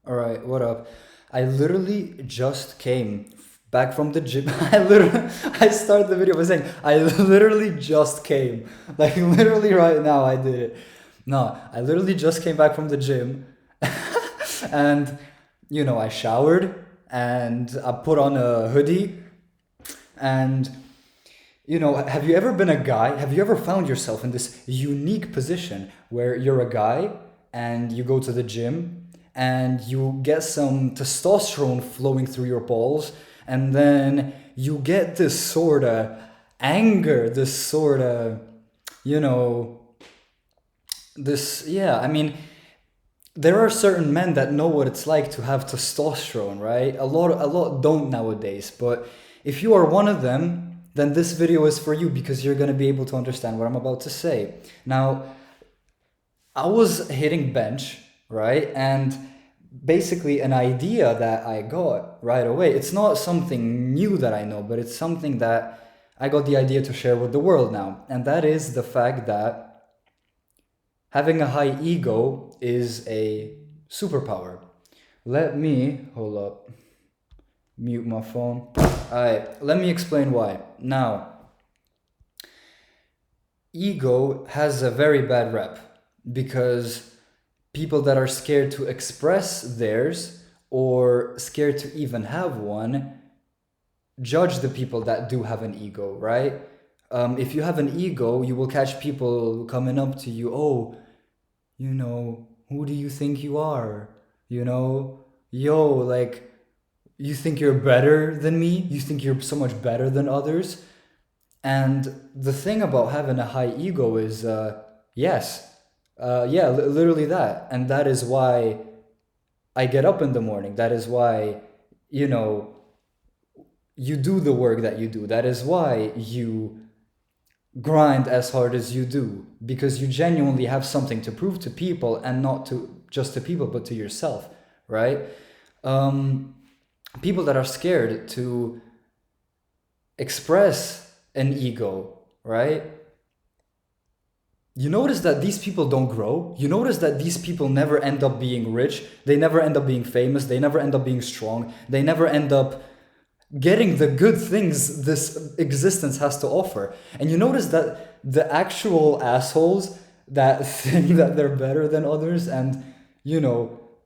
All right, what up? I literally just came back from the gym. I started the video by saying I literally just came. Like literally right now I did it. No, I literally just came back from the gym and I showered and I put on a hoodie and have you ever been a guy? Have you ever found yourself in this unique position where you're a guy and you go to the gym and you get some testosterone flowing through your balls, and then you get this sort of anger, this sort of, you know, I mean, there are certain men that know what it's like to have testosterone, right? A lot don't nowadays, but if you are one of them, then this video is for you because you're going to be able to understand what I'm about to say. Now, I was hitting bench, right? And basically an idea that I got right away. It's not something new that I know, but it's something that I got the idea to share with the world now. And that is the fact that having a high ego is a superpower. Let me, hold up, mute my phone. Alright, let me explain why. Now, ego has a very bad rep because people that are scared to express theirs or scared to even have one judge the people that do have an ego, right? If you have an ego, you will catch people coming up to you, oh, who do you think you are? Yo, like, you think you're better than me? You think you're so much better than others? And the thing about having a high ego is, yes, yeah, literally that. And that is why I get up in the morning. That is why, you know, you do the work that you do. That is why you grind as hard as you do, because you genuinely have something to prove to people, and not to just to people, but to yourself, right? Um, People that are scared to express an ego, right? You notice that these people don't grow. You notice that these people never end up being rich. They never end up being famous. They never end up being strong. They never end up getting the good things this existence has to offer. And you notice that the actual assholes that think that they're better than others and,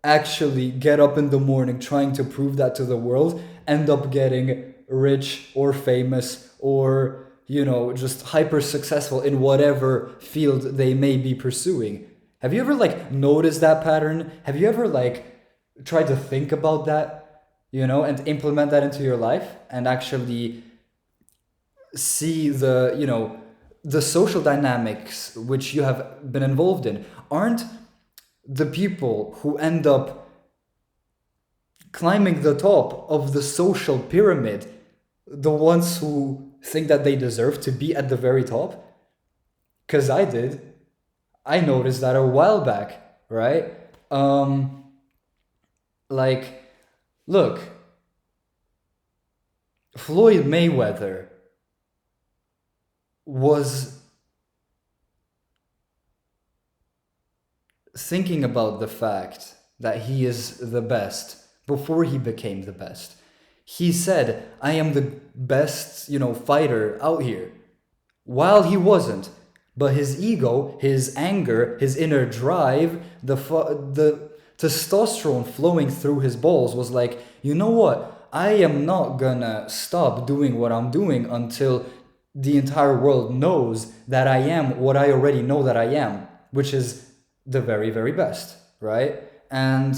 actually get up in the morning trying to prove that to the world end up getting rich or famous or, just hyper successful in whatever field they may be pursuing. Have you ever noticed that pattern? Have you ever tried to think about that, and implement that into your life and actually see the social dynamics which you have been involved in? Aren't the people who end up climbing the top of the social pyramid the ones who think that they deserve to be at the very top? Because I did. I noticed that a while back, right? Um, like, look, Floyd Mayweather was thinking about the fact that he is the best before he became the best. He said, I am the best, fighter out here, while he wasn't. But his ego, his anger, his inner drive, the testosterone flowing through his balls was like, you know what? I am not gonna stop doing what I'm doing until the entire world knows that I am what I already know that I am, which is the very, very best, right? And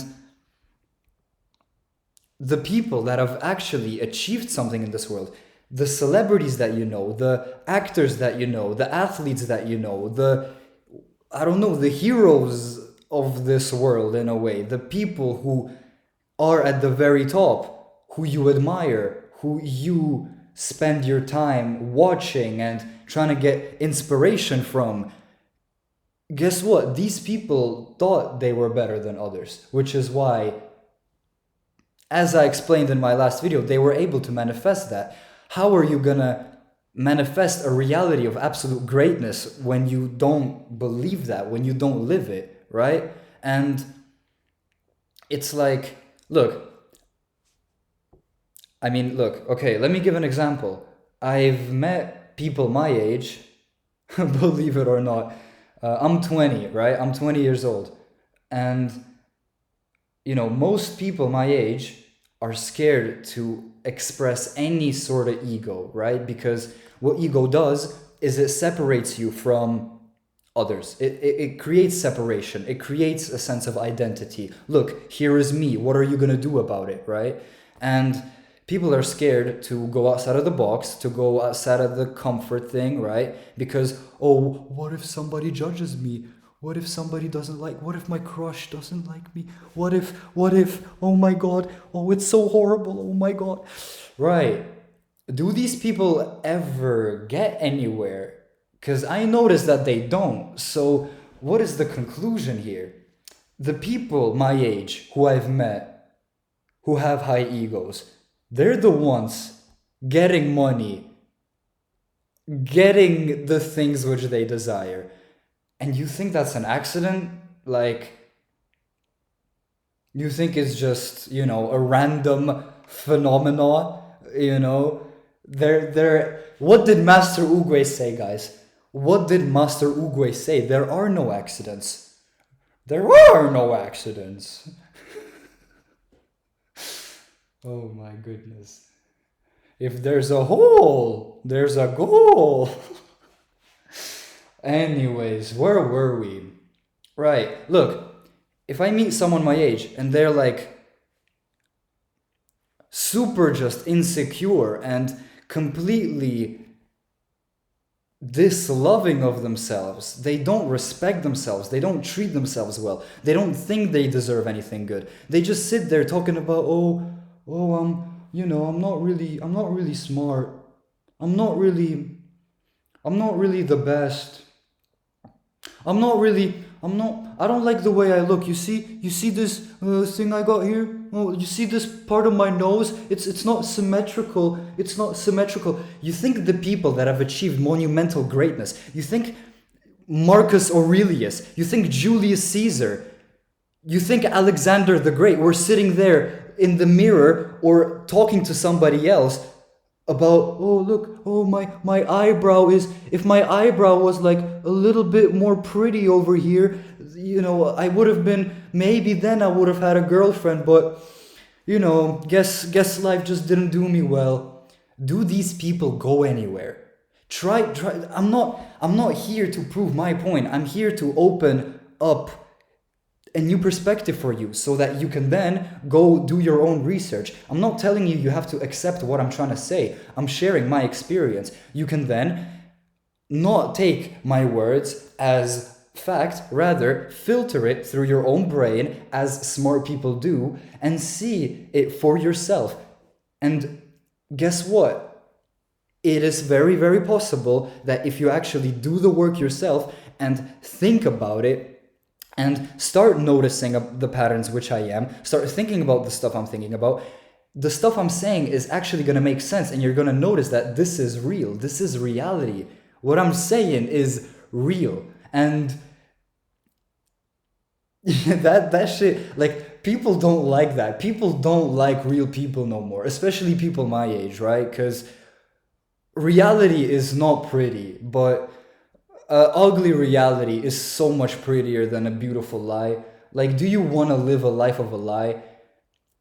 the people that have actually achieved something in this world, the celebrities that you know, the actors that you know, the athletes that you know, I don't know, the heroes of this world in a way, the people who are at the very top, who you admire, who you spend your time watching and trying to get inspiration from. Guess what? These people thought they were better than others, which is why, as I explained in my last video, they were able to manifest that. How are you gonna manifest a reality of absolute greatness when you don't believe that, when you don't live it, right? And It's like, look, look, okay, let me give an example. I've met people my age, believe it or not. I'm 20, right? I'm 20 years old. And, most people my age are scared to express any sort of ego, right? Because what ego does is it separates you from others. It creates separation. It creates a sense of identity. Look, here is me. What are you going to do about it, right? And people are scared to go outside of the box, to go outside of the comfort thing, right? Because, oh, what if somebody judges me? What if somebody doesn't like, what if my crush doesn't like me? What if, oh my God, oh, it's so horrible, oh my God. Right. Do these people ever get anywhere? Because I noticed that they don't. So, what is the conclusion here? The people my age who I've met who have high egos, they're the ones getting money, getting the things which they desire. And you think that's an accident? Like, you think it's just, a random phenomena, what did Master Uguay say, guys? What did Master Uguay say? There are no accidents. There are no accidents. Oh my goodness. If there's a hole, there's a goal. Anyways, where were we? Right, look, if I meet someone my age and they're like super just insecure and completely disloving of themselves, they don't respect themselves, they don't treat themselves well, they don't think they deserve anything good. They just sit there talking about, I'm not really smart. I'm not really the best. I don't like the way I look. You see this thing I got here? Oh, you see this part of my nose? It's not symmetrical. It's not symmetrical. You think the people that have achieved monumental greatness, you think Marcus Aurelius, you think Julius Caesar, you think Alexander the Great were sitting there in the mirror or talking to somebody else about, oh look, oh my eyebrow is, if my eyebrow was like a little bit more pretty over here, I would have been, maybe then I would have had a girlfriend, but guess life just didn't do me well. Do these people go anywhere? Try. I'm not here to prove my point. I'm here to open up a new perspective for you so that you can then go do your own research. I'm not telling you you have to accept what I'm trying to say. I'm sharing my experience. You can then not take my words as fact, rather filter it through your own brain as smart people do and see it for yourself. And guess what? It is very, very possible that if you actually do the work yourself and think about it, and start noticing the patterns which I am, start thinking about the stuff I'm thinking about, the stuff I'm saying is actually going to make sense, and you're going to notice that this is real, this is reality. What I'm saying is real. And that shit, like, people don't like that. People don't like real people no more, especially people my age, right? Because reality is not pretty, but ugly reality is so much prettier than a beautiful lie. Like, do you want to live a life of a lie?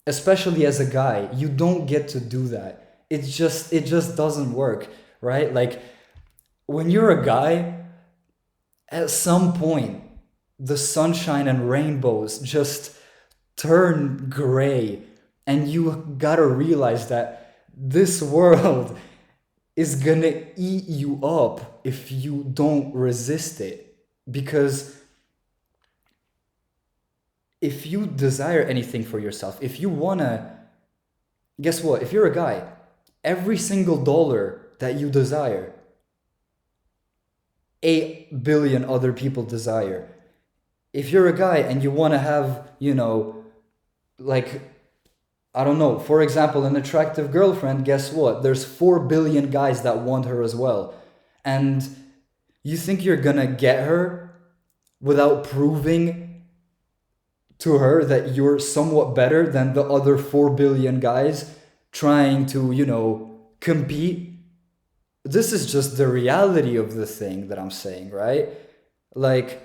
Especially as a guy, you don't get to do that. It just doesn't work, right? Like, when you're a guy, at some point, the sunshine and rainbows just turn gray, and you gotta realize that this world is gonna eat you up if you don't resist it. Because if you desire anything for yourself, if you wanna, guess what? If you're a guy, every single dollar that you desire, 8 billion other people desire. If you're a guy and you wanna have, like, I don't know, for example, an attractive girlfriend, guess what? There's 4 billion guys that want her as well. And you think you're gonna get her without proving to her that you're somewhat better than the other 4 billion guys trying to, compete. This is just the reality of the thing that I'm saying, right? Like,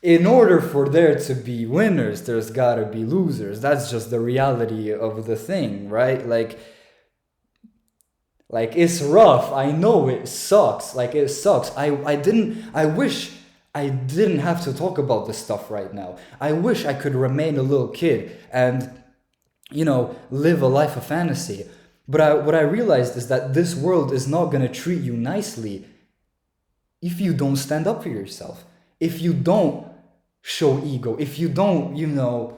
in order for there to be winners, there's gotta be losers. That's just the reality of the thing, right? Like it's rough. I know it sucks. Like it sucks. I wish I didn't have to talk about this stuff right now. I wish I could remain a little kid and, live a life of fantasy. But what I realized is that this world is not going to treat you nicely if you don't stand up for yourself. If you don't show ego, if you don't,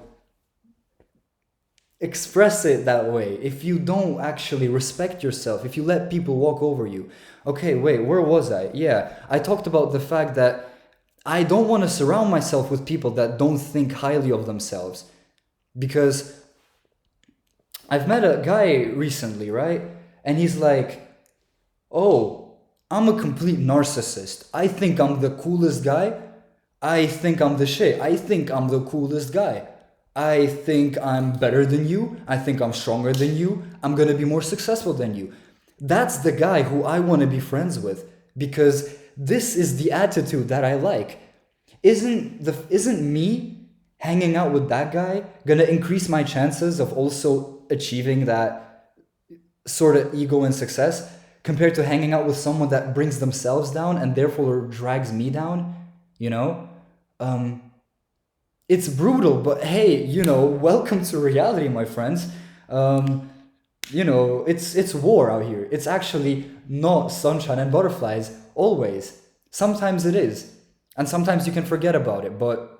express it that way, if you don't actually respect yourself, if you let people walk over you. Okay, wait, where was I? Yeah, I talked about the fact that I don't want to surround myself with people that don't think highly of themselves. Because I've met a guy recently, right? And he's like, oh, I'm a complete narcissist. I think I'm the coolest guy. I think I'm the shit. I think I'm the coolest guy. I think I'm better than you. I think I'm stronger than you. I'm going to be more successful than you. That's the guy who I want to be friends with, because this is the attitude that I like. Isn't me hanging out with that guy going to increase my chances of also achieving that sort of ego and success compared to hanging out with someone that brings themselves down and therefore drags me down? It's brutal, but hey, welcome to reality, my friends. It's war out here. It's actually not sunshine and butterflies always. Sometimes it is, and sometimes you can forget about it, but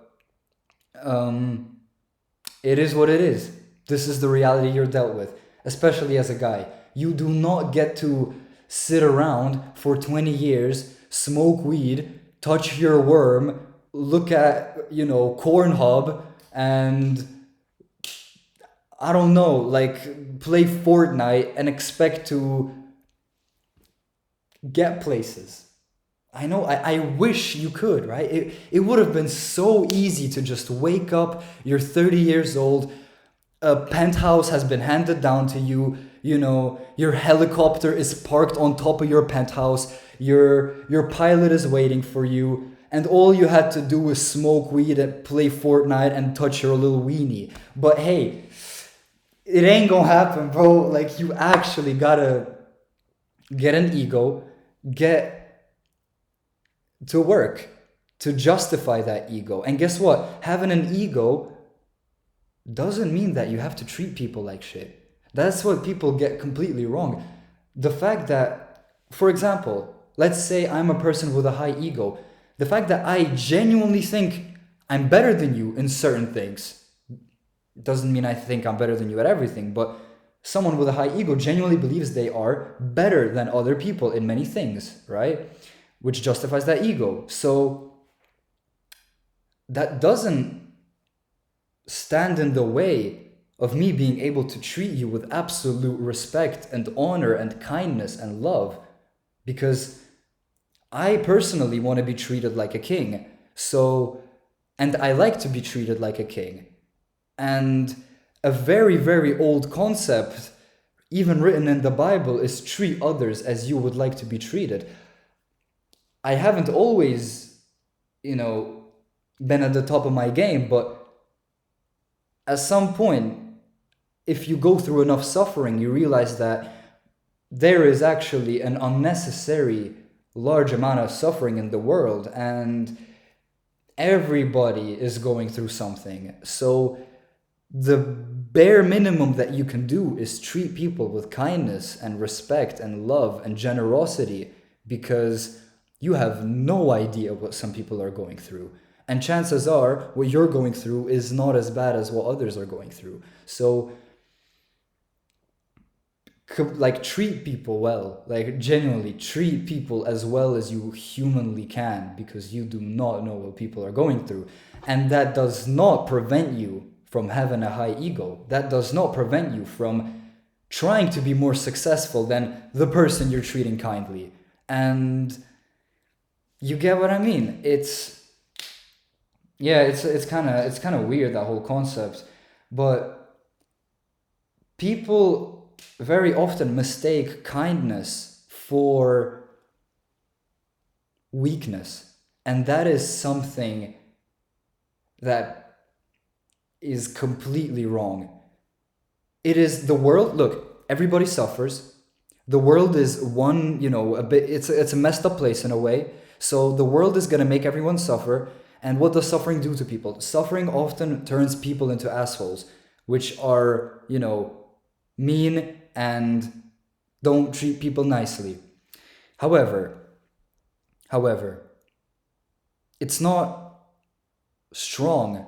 it is what it is. This is the reality you're dealt with, especially as a guy. You do not get to sit around for 20 years, smoke weed, touch your worm, look at, Pornhub, and I don't know, like play Fortnite and expect to get places. I know, I wish you could, right? It would have been so easy to just wake up, you're 30 years old, a penthouse has been handed down to you, your helicopter is parked on top of your penthouse, your pilot is waiting for you, and all you had to do was smoke weed and play Fortnite and touch your little weenie. But hey, it ain't gonna happen, bro. Like, you actually gotta get an ego, get to work to justify that ego. And guess what? Having an ego doesn't mean that you have to treat people like shit. That's what people get completely wrong. The fact that, for example, let's say I'm a person with a high ego. The fact that I genuinely think I'm better than you in certain things doesn't mean I think I'm better than you at everything, but someone with a high ego genuinely believes they are better than other people in many things, right? Which justifies that ego. So that doesn't stand in the way of me being able to treat you with absolute respect and honor and kindness and love, because I personally want to be treated like a king. And I like to be treated like a king. And a very, very old concept, even written in the Bible, is treat others as you would like to be treated. I haven't always, been at the top of my game, but at some point, if you go through enough suffering, you realize that there is actually an unnecessary large amount of suffering in the world, and everybody is going through something. So the bare minimum that you can do is treat people with kindness and respect and love and generosity, because you have no idea what some people are going through. And chances are what you're going through is not as bad as what others are going through. So treat people well, genuinely treat people as well as you humanly can, because you do not know what people are going through. And that does not prevent you from having a high ego. That does not prevent you from trying to be more successful than the person you're treating kindly. And you get what I mean? Yeah, it's kind of weird, that whole concept, but people very often mistake kindness for weakness, and that is something that is completely wrong. It is the world. Look, everybody suffers. The world is one, a bit. It's a messed up place in a way. So the world is gonna make everyone suffer. And what does suffering do to people? Suffering often turns people into assholes, which are, mean and don't treat people nicely. However, however, it's not strong.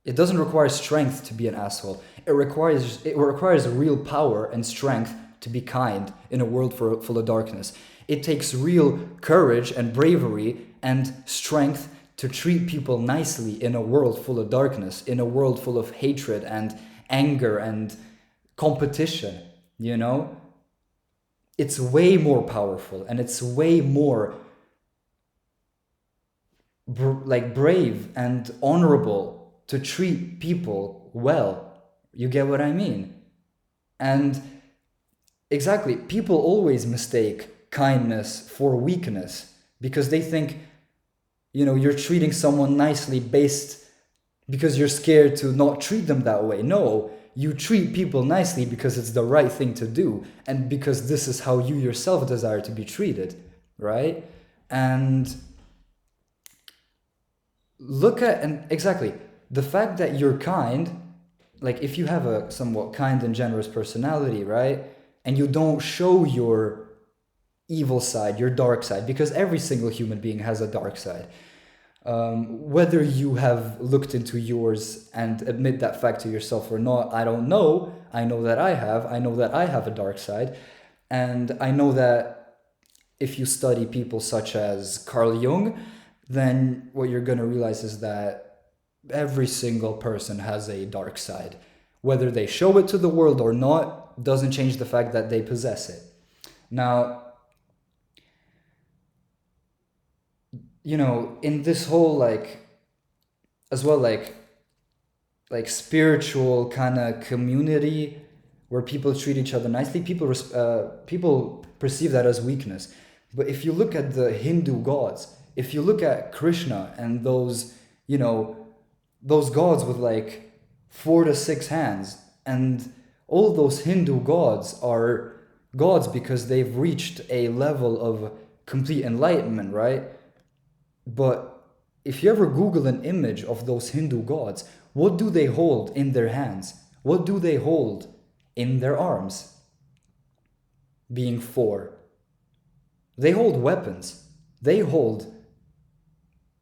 It doesn't require strength to be an asshole. It requires real power and strength to be kind in a world full of darkness. It takes real courage and bravery and strength to treat people nicely in a world full of darkness, in a world full of hatred and anger and competition, you know? It's way more powerful, and it's way more brave and honorable to treat people well. You get what I mean? And exactly, people always mistake kindness for weakness because they think, you're treating someone nicely based because you're scared to not treat them that way. No, you treat people nicely because it's the right thing to do and because this is how you yourself desire to be treated, right? And and exactly, the fact that you're kind, like if you have a somewhat kind and generous personality, right? And you don't show your evil side, your dark side, because every single human being has a dark side. Whether you have looked into yours and admit that fact to yourself or not, I don't know. I know that I have. I know that I have a dark side. And I know that if you study people such as Carl Jung, then what you're going to realize is that every single person has a dark side. Whether they show it to the world or not doesn't change the fact that they possess it. Now, in this whole as well, spiritual kind of community where people treat each other nicely, people perceive that as weakness. But if you look at the Hindu gods, if you look at Krishna and those gods with 4 to 6 hands, and all those Hindu gods are gods because they've reached a level of complete enlightenment, right? But if you ever Google an image of those Hindu gods, what do they hold in their hands? What do they hold in their arms? Being four. They hold weapons. They hold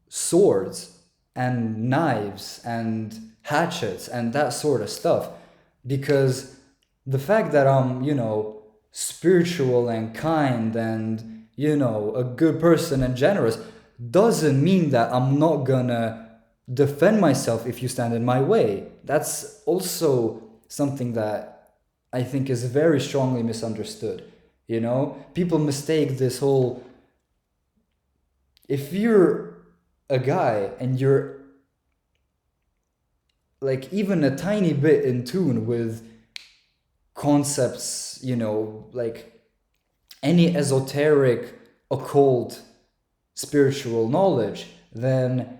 swords and knives and hatchets and that sort of stuff. Because the fact that I'm, spiritual and kind and, a good person and generous doesn't mean that I'm not gonna defend myself if you stand in my way. That's also something that I think is very strongly misunderstood. People mistake this whole, if you're a guy and you're even a tiny bit in tune with concepts, any esoteric, occult, spiritual knowledge, then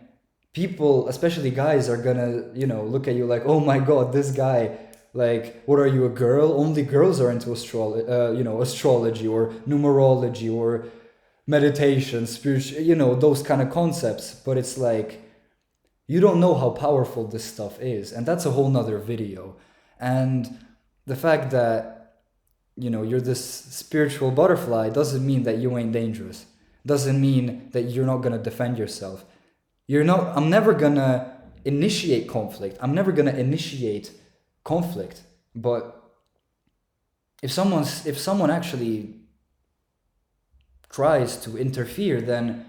people, especially guys, are gonna, look at you like, oh my god, this guy, what are you, a girl? Only girls are into astrology or numerology or meditation, spiritual, those kind of concepts. But it's you don't know how powerful this stuff is, and that's a whole nother video. And the fact that you're this spiritual butterfly doesn't mean that you ain't dangerous. Doesn't mean that you're not gonna defend yourself. I'm never gonna initiate conflict. I'm never gonna initiate conflict. But if someone actually tries to interfere, then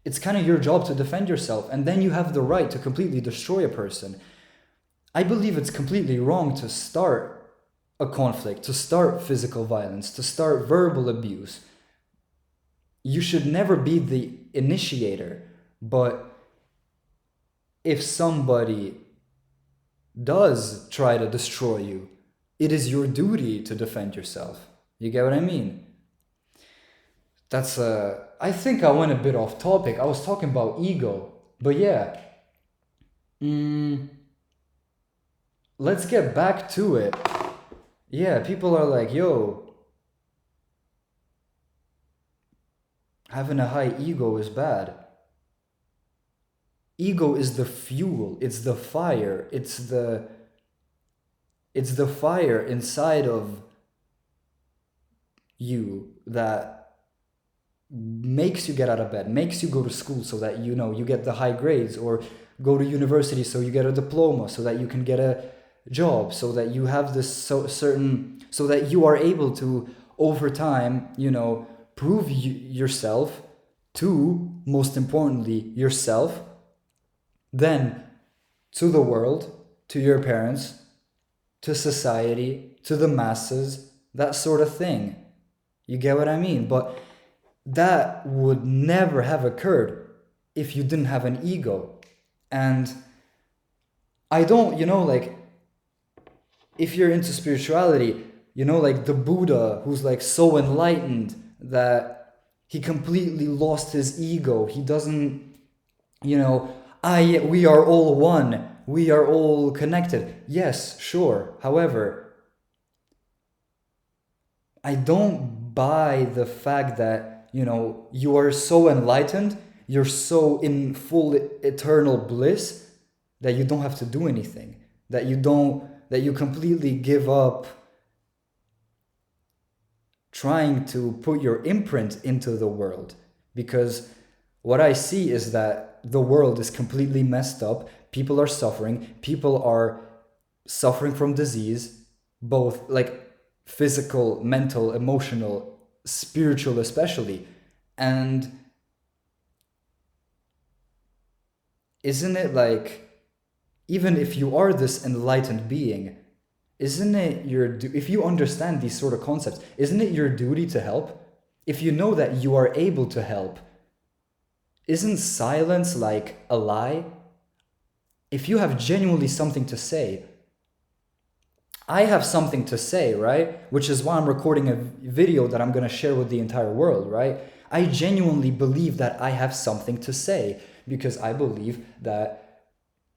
it's kind of your job to defend yourself, and then you have the right to completely destroy a person. I believe it's completely wrong to start a conflict, to start physical violence, to start verbal abuse. You should never be the initiator, but if somebody does try to destroy you, it is your duty to defend yourself. You get what I mean? That's I think I went a bit off topic. I was talking about ego, but yeah. Mm, let's get back to it. Yeah, people are like, yo, having a high ego is bad. Ego is the fuel, it's the fire, it's the fire inside of you that makes you get out of bed, makes you go to school so that you get the high grades, or go to university so you get a diploma, so that you can get a job, so that you have this so that you are able to over time, prove yourself to, most importantly, yourself, then to the world, to your parents, to society, to the masses, that sort of thing. You get what I mean? But that would never have occurred if you didn't have an ego. And I don't, like, if you're into spirituality, like the Buddha, who's like so enlightened that he completely lost his ego. He doesn't, we are all one. We are all connected. Yes, sure. However, I don't buy the fact that, you are so enlightened, you're so in full eternal bliss that you don't have to do anything, that you completely give up trying to put your imprint into the world. Because what I see is that the world is completely messed up. People are suffering. People are suffering from disease, both like physical, mental, emotional, spiritual especially. And isn't it like, even if you are this enlightened being, isn't it if you understand these sort of concepts, isn't it your duty to help? If you know that you are able to help, isn't silence like a lie? If you have genuinely something to say, I have something to say, right? Which is why I'm recording a video that I'm going to share with the entire world, right? I genuinely believe that I have something to say, because I believe that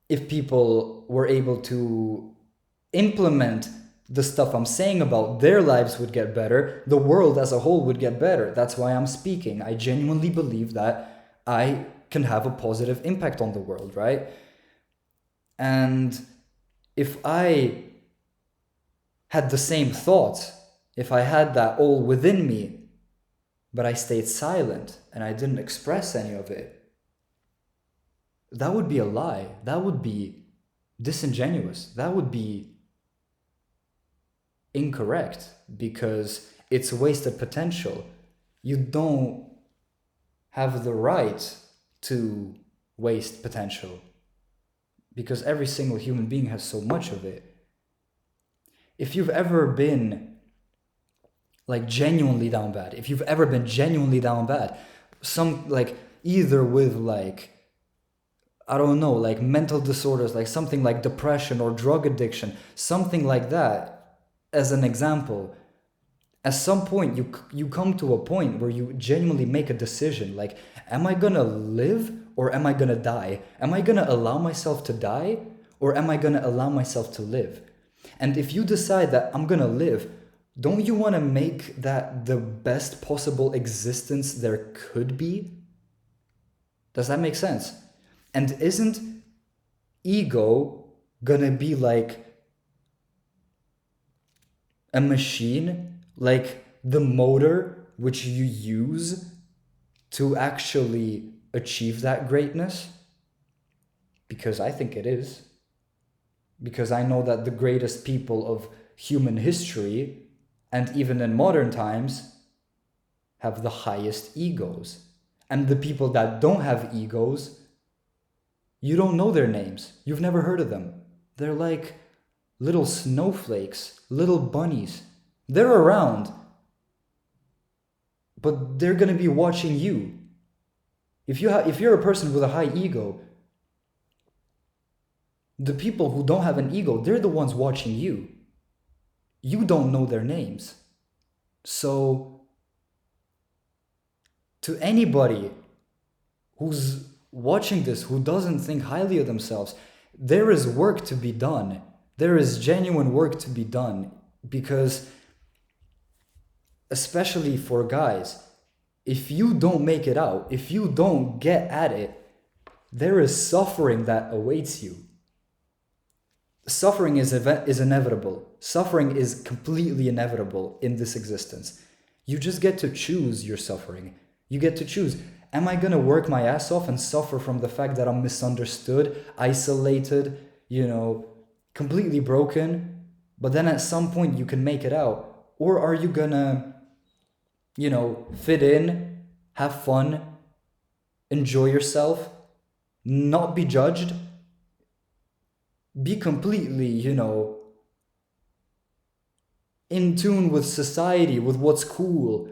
if people were able to implement the stuff I'm saying about their lives would get better, the world as a whole would get better. That's why I'm speaking. I genuinely believe that I can have a positive impact on the world, right? And if I had the same thoughts, if I had that all within me, but I stayed silent and I didn't express any of it, that would be a lie. That would be disingenuous. That would be incorrect, because it's wasted potential. You don't have the right to waste potential, because every single human being has so much of it. If you've ever been like genuinely down bad, if you've ever been genuinely down bad, some like either with like, I don't know, like mental disorders, like something like depression or drug addiction, something like that, as an example, at some point you come to a point where you genuinely make a decision, like, am I gonna live or am I gonna die? Am I gonna allow myself to die, or am I gonna allow myself to live? And if you decide that I'm gonna live, don't you want to make that the best possible existence there could be? Does that make sense? And isn't ego gonna be like a machine, like the motor which you use to actually achieve that greatness? Because I think it is. Because I know that the greatest people of human history, and even in modern times, have the highest egos. And the people that don't have egos, you don't know their names. You've never heard of them. They're like little snowflakes, little bunnies. They're around, but they're gonna be watching you. If you're a person with a high ego, The people who don't have an ego, they're the ones watching you. You don't know their names. So, to anybody who's watching this, who doesn't think highly of themselves, there is work to be done. There is genuine work to be done. Because, especially for guys, if you don't make it out, if you don't get at it, there is suffering that awaits you. Suffering is inevitable. Suffering is completely inevitable in this existence. You just get to choose your suffering. You get to choose. Am I gonna work my ass off and suffer from the fact that I'm misunderstood, isolated, completely broken, but then at some point you can make it out? Or are you gonna, fit in, have fun, enjoy yourself, not be judged, be completely, in tune with society, with what's cool,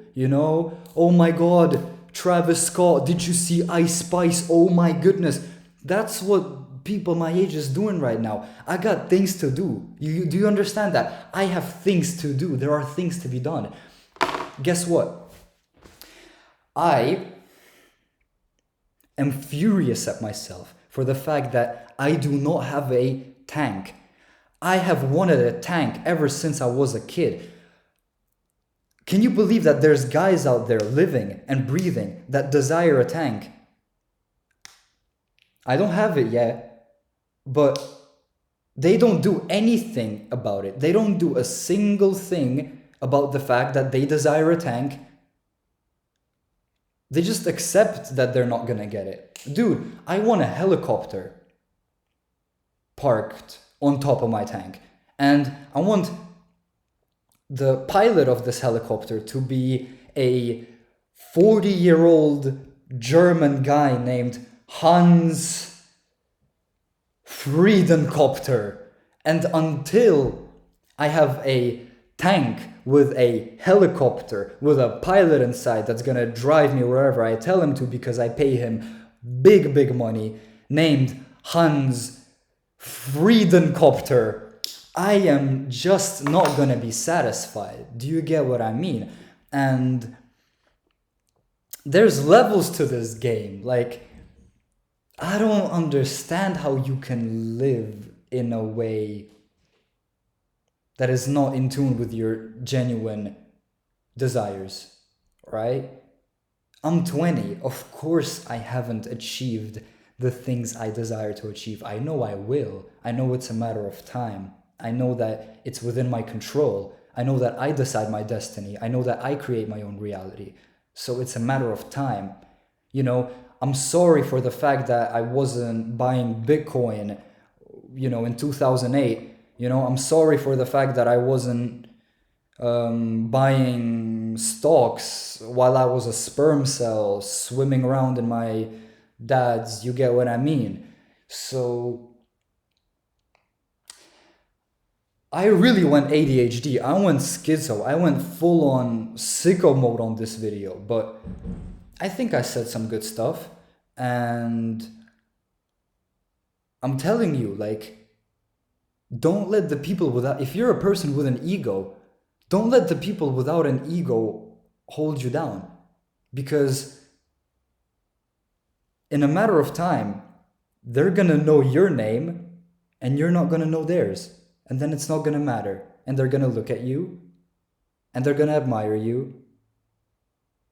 Oh my God, Travis Scott, did you see Ice Spice? Oh my goodness. That's what people my age is doing right now. I got things to do. Do you understand that? I have things to do. There are things to be done. Guess what? I am furious at myself for the fact that I do not have a tank. I have wanted a tank ever since I was a kid. Can you believe that there's guys out there living and breathing that desire a tank? I don't have it yet, but they don't do anything about it. They don't do a single thing about the fact that they desire a tank. They just accept that they're not gonna get it. Dude, I want a helicopter parked on top of my tank. And I want the pilot of this helicopter to be a 40-year-old German guy named Hans Friedenkopter. And until I have a tank with a helicopter with a pilot inside that's gonna drive me wherever I tell him to because I pay him big money, named Hans Friedenkopter, I am just not gonna be satisfied. Do you get what I mean? And there's levels to this game. Like, I don't understand how you can live in a way that is not in tune with your genuine desires, right? I'm 20. Of course I haven't achieved the things I desire to achieve. I know I will. I know it's a matter of time. I know that it's within my control. I know that I decide my destiny. I know that I create my own reality. So it's a matter of time. I'm sorry for the fact that I wasn't buying Bitcoin, in 2008. I'm sorry for the fact that I wasn't buying stocks while I was a sperm cell swimming around in my dad's, you get what I mean? So I really went ADHD. I went schizo. I went full on sicko mode on this video, but I think I said some good stuff. And I'm telling you, don't let the people without, if you're a person with an ego, don't let the people without an ego hold you down. Because in a matter of time, they're gonna know your name and you're not gonna know theirs. And then it's not gonna matter. And they're gonna look at you and they're gonna admire you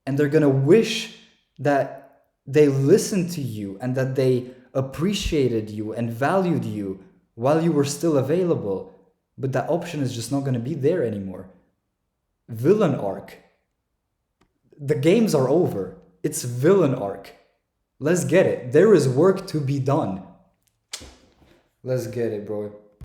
and they're gonna wish that they listened to you and that they appreciated you and valued you while you were still available. But that option is just not gonna be there anymore. Villain arc. The games are over. It's villain arc. Let's get it. There is work to be done. Let's get it, bro.